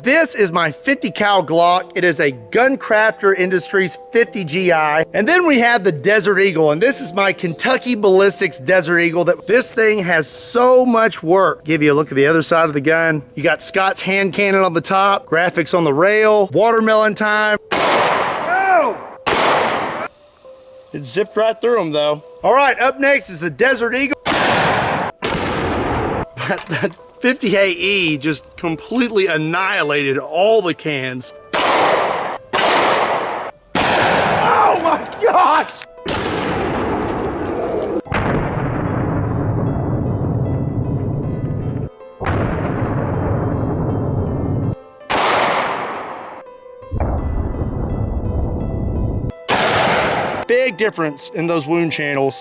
This is my 50 cal Glock. It is a Gun Crafter Industries 50 GI. And then we have the Desert Eagle, and this is my Kentucky Ballistics Desert Eagle. This thing has so much work. Give you a look at the other side of the gun. You got Scott's hand cannon on the top, graphics on the rail, watermelon time. Oh! It zipped right through them though. All right, up next is the Desert Eagle. But the 50 AE just completely annihilated all the cans. Oh my gosh! Big difference in those wound channels.